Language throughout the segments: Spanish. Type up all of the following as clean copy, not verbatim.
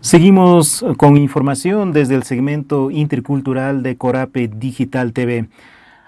Seguimos con información desde el segmento intercultural de Corape Digital TV.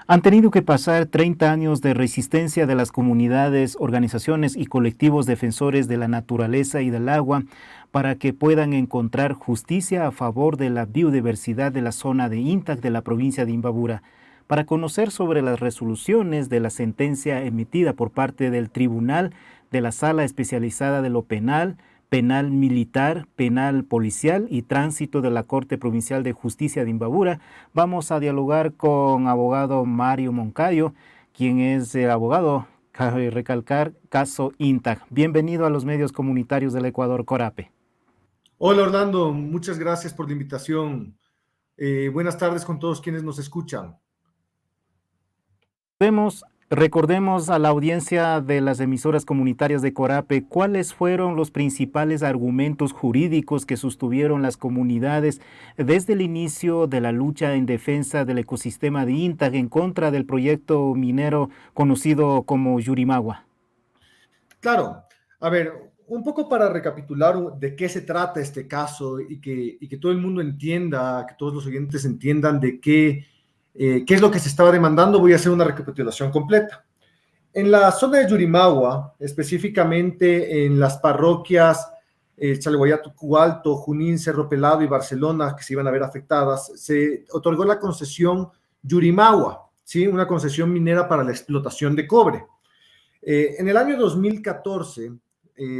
Han tenido que pasar 30 años de resistencia de las comunidades, organizaciones y colectivos defensores de la naturaleza y del agua para que puedan encontrar justicia a favor de la biodiversidad de la zona de Intac de la provincia de Imbabura. Para conocer sobre las resoluciones de la sentencia emitida por parte del Tribunal de la Sala Especializada de lo Penal, Penal Militar, Penal Policial y Tránsito de la Corte Provincial de Justicia de Imbabura, vamos a dialogar con abogado Mario Moncayo, quien es abogado, cabe recalcar, caso INTAC. Bienvenido a los medios comunitarios del Ecuador, Corape. Hola Orlando, muchas gracias por la invitación. Buenas tardes con todos quienes nos escuchan. Recordemos a la audiencia de las emisoras comunitarias de Corape cuáles fueron los principales argumentos jurídicos que sostuvieron las comunidades desde el inicio de la lucha en defensa del ecosistema de Intac en contra del proyecto minero conocido como Yurimagua. Claro, a ver, un poco para recapitular de qué se trata este caso y que todo el mundo entienda, que todos los oyentes entiendan de qué es lo que se estaba demandando, voy a hacer una recapitulación completa. En la zona de Yurimagua, específicamente en las parroquias Chalhuayatucu Alto, Junín, Cerro Pelado y Barcelona, que se iban a ver afectadas, se otorgó la concesión Yurimagua, ¿sí? Una concesión minera para la explotación de cobre. En el año 2014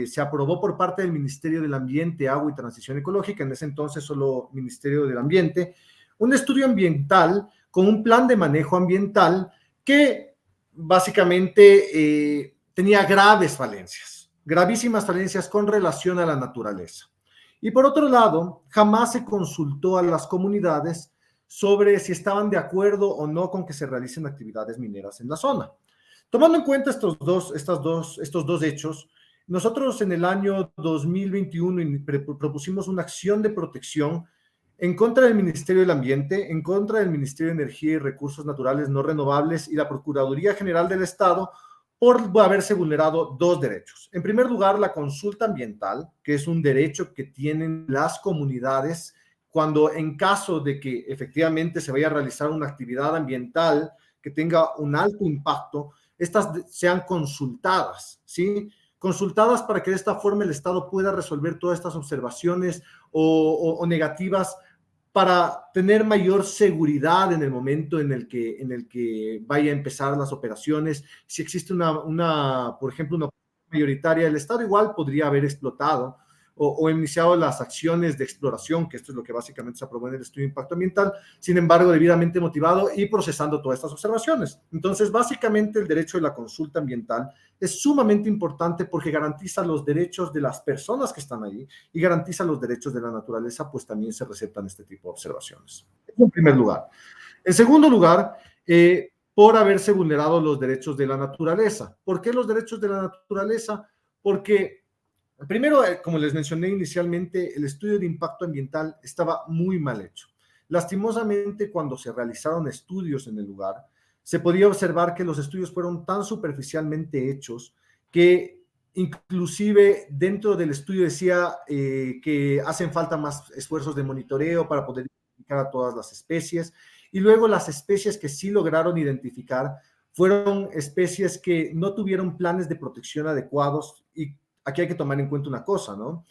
se aprobó por parte del Ministerio del Ambiente, Agua y Transición Ecológica, en ese entonces solo Ministerio del Ambiente, un estudio ambiental con un plan de manejo ambiental que básicamente tenía gravísimas falencias con relación a la naturaleza. Y por otro lado, jamás se consultó a las comunidades sobre si estaban de acuerdo o no con que se realicen actividades mineras en la zona. Tomando en cuenta estos dos hechos, nosotros en el año 2021 propusimos una acción de protección en contra del Ministerio del Ambiente, en contra del Ministerio de Energía y Recursos Naturales No Renovables y la Procuraduría General del Estado por haberse vulnerado dos derechos. En primer lugar, la consulta ambiental, que es un derecho que tienen las comunidades cuando en caso de que efectivamente se vaya a realizar una actividad ambiental que tenga un alto impacto, estas sean consultadas, ¿sí? Consultadas para que de esta forma el Estado pueda resolver todas estas observaciones o negativas para tener mayor seguridad en el momento en el que vaya a empezar las operaciones. Si existe por ejemplo, una mayoritaria, el Estado igual podría haber explotado o iniciado las acciones de exploración, que esto es lo que básicamente se aprobó en el estudio de impacto ambiental, sin embargo, debidamente motivado y procesando todas estas observaciones. Entonces, básicamente, el derecho de la consulta ambiental es sumamente importante porque garantiza los derechos de las personas que están ahí y garantiza los derechos de la naturaleza, pues también se receptan este tipo de observaciones. En primer lugar. En segundo lugar, por haberse vulnerado los derechos de la naturaleza. ¿Por qué los derechos de la naturaleza? Porque primero, como les mencioné inicialmente, el estudio de impacto ambiental estaba muy mal hecho. Lastimosamente, cuando se realizaron estudios en el lugar, se podía observar que los estudios fueron tan superficialmente hechos que inclusive dentro del estudio decía que hacen falta más esfuerzos de monitoreo para poder identificar a todas las especies. Y luego las especies que sí lograron identificar fueron especies que no tuvieron planes de protección adecuados y aquí hay que tomar en cuenta una cosa, ¿no?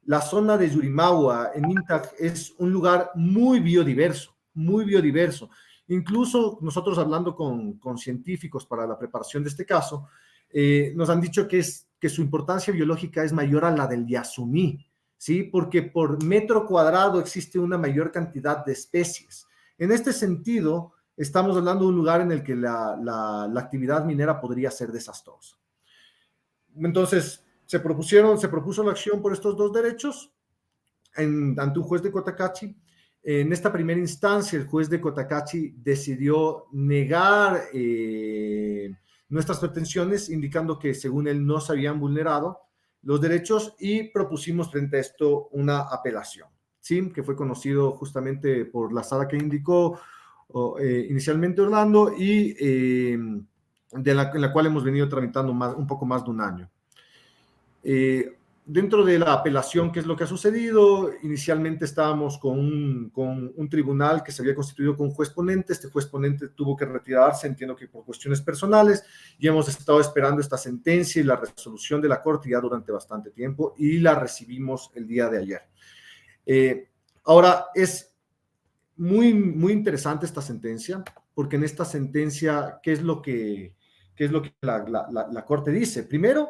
La zona de Yurimagua en Intac es un lugar muy biodiverso, muy biodiverso. Incluso nosotros hablando con científicos para la preparación de este caso, nos han dicho que su importancia biológica es mayor a la del Yasuní, ¿sí? Porque por metro cuadrado existe una mayor cantidad de especies. En este sentido, estamos hablando de un lugar en el que la actividad minera podría ser desastrosa. Entonces, se propuso la acción por estos dos derechos ante un juez de Cotacachi. En esta primera instancia, el juez de Cotacachi decidió negar nuestras pretensiones, indicando que según él no se habían vulnerado los derechos y propusimos frente a esto una apelación, ¿sí? Que fue conocido justamente por la sala que indicó inicialmente Orlando y en la cual hemos venido tramitando un poco más de un año. dentro de la apelación, ¿qué es lo que ha sucedido? Inicialmente estábamos con un tribunal que se había constituido con un juez ponente. Este juez ponente tuvo que retirarse, entiendo que por cuestiones personales, y hemos estado esperando esta sentencia y la resolución de la Corte ya durante bastante tiempo, y la recibimos el día de ayer. Ahora, es muy interesante esta sentencia, porque en esta sentencia, ¿qué es lo que la Corte dice? Primero,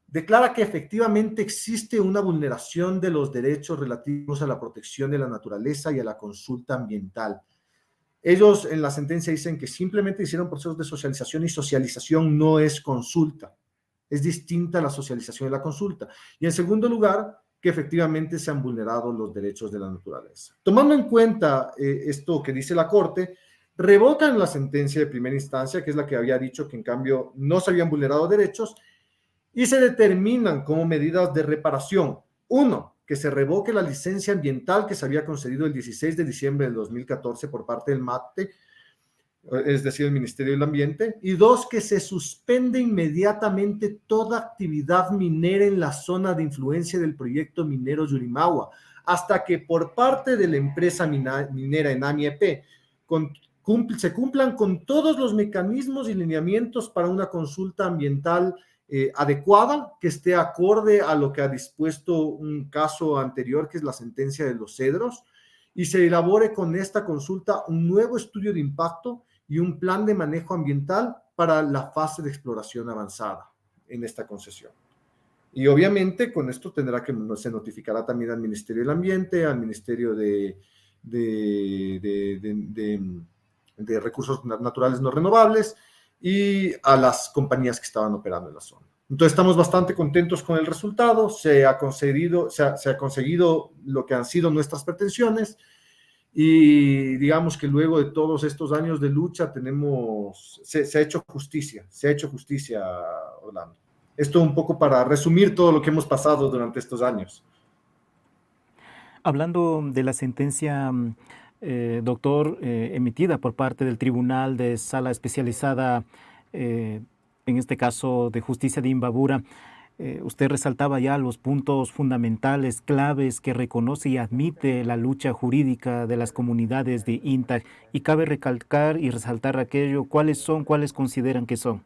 declara que efectivamente existe una vulneración de los derechos relativos a la protección de la naturaleza y a la consulta ambiental. Ellos en la sentencia dicen que simplemente hicieron procesos de socialización, y socialización no es consulta. Es distinta la socialización y la consulta. Y en segundo lugar, que efectivamente se han vulnerado los derechos de la naturaleza. Tomando en cuenta esto que dice la Corte, revocan la sentencia de primera instancia, que es la que había dicho que en cambio no se habían vulnerado derechos, y se determinan como medidas de reparación. Uno, que se revoque la licencia ambiental que se había concedido el 16 de diciembre del 2014 por parte del MATE, es decir, el Ministerio del Ambiente. Y dos, que se suspende inmediatamente toda actividad minera en la zona de influencia del proyecto minero Yurimagua, hasta que por parte de la empresa minera Enami EP se cumplan con todos los mecanismos y lineamientos para una consulta ambiental adecuada, que esté acorde a lo que ha dispuesto un caso anterior, que es la sentencia de Los Cedros, y se elabore con esta consulta un nuevo estudio de impacto y un plan de manejo ambiental para la fase de exploración avanzada en esta concesión. Y obviamente con esto se notificará también al Ministerio del Ambiente, al Ministerio de Recursos Naturales No Renovables y a las compañías que estaban operando en la zona. Entonces estamos bastante contentos con el resultado. Se ha conseguido lo que han sido nuestras pretensiones, y digamos que luego de todos estos años de lucha se ha hecho justicia, Orlando. Esto un poco para resumir todo lo que hemos pasado durante estos años. Hablando de la sentencia, doctor, emitida por parte del Tribunal de Sala Especializada, en este caso de Justicia de Imbabura, usted resaltaba ya los puntos fundamentales, claves que reconoce y admite la lucha jurídica de las comunidades de INTAC, y cabe recalcar y resaltar aquello, ¿cuáles consideran que son?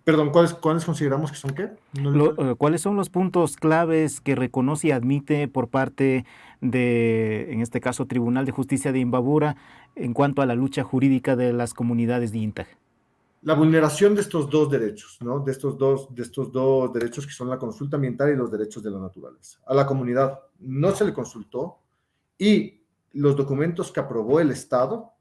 Perdón, ¿cuáles consideramos que son qué? ¿Cuáles son los puntos claves que reconoce y admite por parte de, en este caso, Tribunal de Justicia de Imbabura en cuanto a la lucha jurídica de las comunidades de INTAC? La vulneración de estos dos derechos, ¿no? De estos dos derechos, que son la consulta ambiental y los derechos de la naturaleza. A la comunidad no se le consultó, y los documentos que aprobó el Estado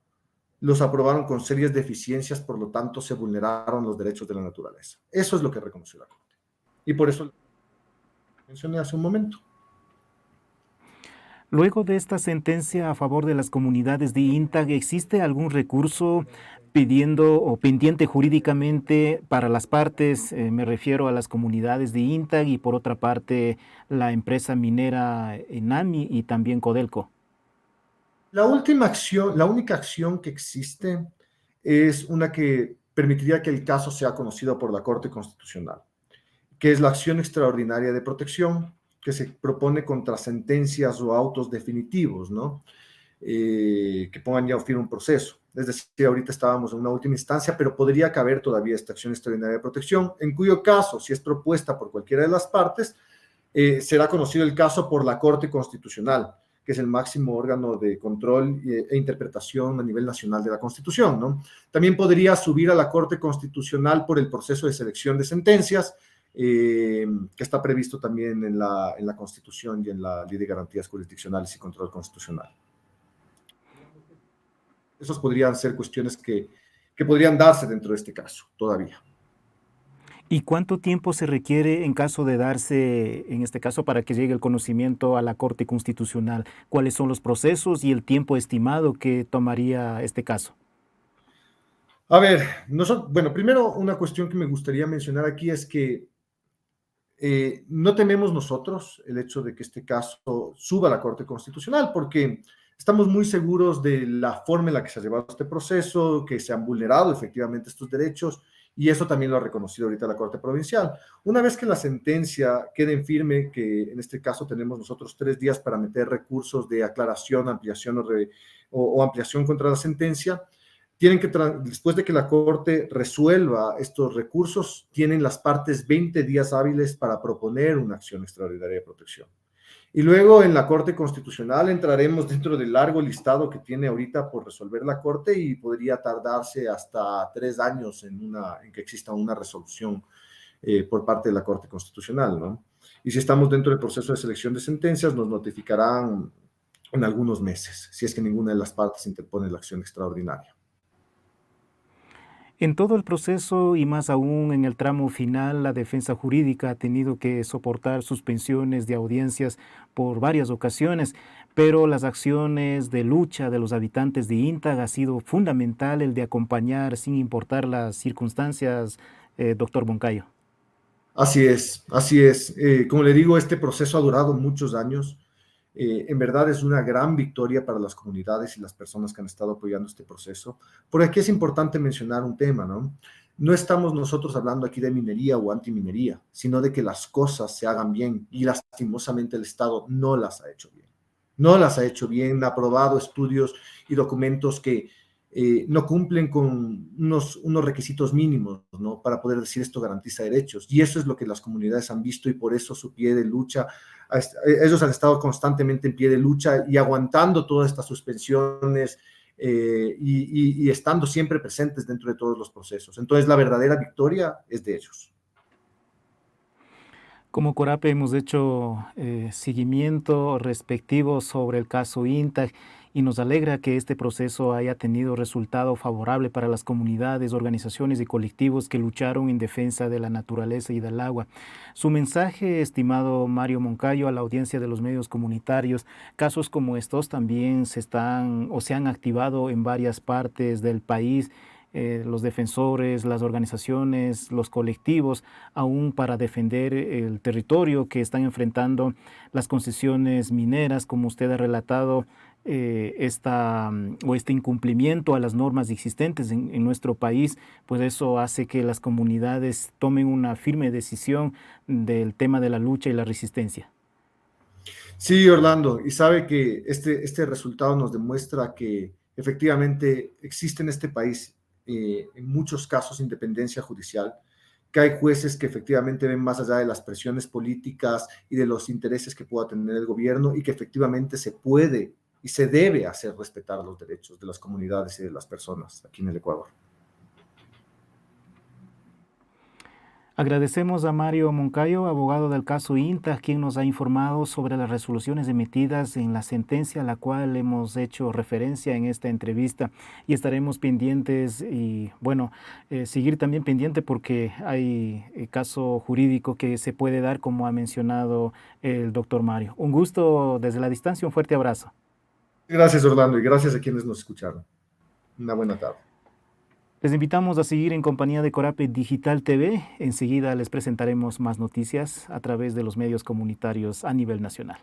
los aprobaron con serias deficiencias, por lo tanto se vulneraron los derechos de la naturaleza. Eso es lo que reconoció la Corte. Y por eso lo mencioné hace un momento. Luego de esta sentencia a favor de las comunidades de INTAC, ¿existe algún recurso pidiendo o pendiente jurídicamente para las partes? Me refiero a las comunidades de INTAC y por otra parte la empresa minera Enami y también Codelco. La única acción que existe es una que permitiría que el caso sea conocido por la Corte Constitucional, que es la acción extraordinaria de protección, que se propone contra sentencias o autos definitivos, ¿no? Que pongan ya fin a un proceso. Es decir, ahorita estábamos en una última instancia, pero podría caber todavía esta acción extraordinaria de protección, en cuyo caso, si es propuesta por cualquiera de las partes, será conocido el caso por la Corte Constitucional, que es el máximo órgano de control e interpretación a nivel nacional de la Constitución, ¿no? También podría subir a la Corte Constitucional por el proceso de selección de sentencias, que está previsto también en la Constitución y en la Ley de Garantías Jurisdiccionales y Control Constitucional. Esas podrían ser cuestiones que podrían darse dentro de este caso todavía. ¿Y cuánto tiempo se requiere en caso de darse, en este caso, para que llegue el conocimiento a la Corte Constitucional? ¿Cuáles son los procesos y el tiempo estimado que tomaría este caso? A ver, bueno, primero una cuestión que me gustaría mencionar aquí es que no tememos nosotros el hecho de que este caso suba a la Corte Constitucional, porque estamos muy seguros de la forma en la que se ha llevado este proceso, que se han vulnerado efectivamente estos derechos, Y eso también lo ha reconocido ahorita la Corte Provincial. Una vez que la sentencia quede en firme, que en este caso tenemos nosotros 3 días para meter recursos de aclaración, ampliación o ampliación contra la sentencia, tienen que, después de que la Corte resuelva estos recursos, tienen las partes 20 días hábiles para proponer una acción extraordinaria de protección. Y luego en la Corte Constitucional entraremos dentro del largo listado que tiene ahorita por resolver la Corte y podría tardarse hasta 3 años en que exista una resolución por parte de la Corte Constitucional, ¿no? Y si estamos dentro del proceso de selección de sentencias, nos notificarán en algunos meses, si es que ninguna de las partes interpone la acción extraordinaria. En todo el proceso y más aún en el tramo final, la defensa jurídica ha tenido que soportar suspensiones de audiencias por varias ocasiones, pero las acciones de lucha de los habitantes de Intag ha sido fundamental el de acompañar sin importar las circunstancias, doctor Moncayo. Así es, así es. Como le digo, este proceso ha durado muchos años. En verdad es una gran victoria para las comunidades y las personas que han estado apoyando este proceso. Por aquí es importante mencionar un tema, ¿no? No estamos nosotros hablando aquí de minería o antiminería, sino de que las cosas se hagan bien y lastimosamente el Estado no las ha hecho bien. No las ha hecho bien, ha aprobado estudios y documentos que no cumplen con unos requisitos mínimos, ¿no? Para poder decir esto garantiza derechos. Y eso es lo que las comunidades han visto y por eso su pie de lucha, ellos han estado constantemente en pie de lucha y aguantando todas estas suspensiones y estando siempre presentes dentro de todos los procesos. Entonces, la verdadera victoria es de ellos. Como Corape hemos hecho seguimiento respectivo sobre el caso INTAG y nos alegra que este proceso haya tenido resultado favorable para las comunidades, organizaciones y colectivos que lucharon en defensa de la naturaleza y del agua. Su mensaje, estimado Mario Moncayo, a la audiencia de los medios comunitarios, casos como estos también se han activado en varias partes del país. Los defensores, las organizaciones, los colectivos, aún para defender el territorio que están enfrentando las concesiones mineras, como usted ha relatado, este incumplimiento a las normas existentes en nuestro país, pues eso hace que las comunidades tomen una firme decisión del tema de la lucha y la resistencia. Sí, Orlando, y sabe que este resultado nos demuestra que efectivamente existe en este país, en muchos casos, independencia judicial, que hay jueces que efectivamente ven más allá de las presiones políticas y de los intereses que pueda tener el gobierno y que efectivamente se puede y se debe hacer respetar los derechos de las comunidades y de las personas aquí en el Ecuador. Agradecemos a Mario Moncayo, abogado del caso INTA, quien nos ha informado sobre las resoluciones emitidas en la sentencia a la cual hemos hecho referencia en esta entrevista y estaremos pendientes y, bueno, seguir también pendiente porque hay caso jurídico que se puede dar, como ha mencionado el doctor Mario. Un gusto desde la distancia, un fuerte abrazo. Gracias, Orlando, y gracias a quienes nos escucharon. Una buena tarde. Les invitamos a seguir en compañía de Corape Digital TV. Enseguida les presentaremos más noticias a través de los medios comunitarios a nivel nacional.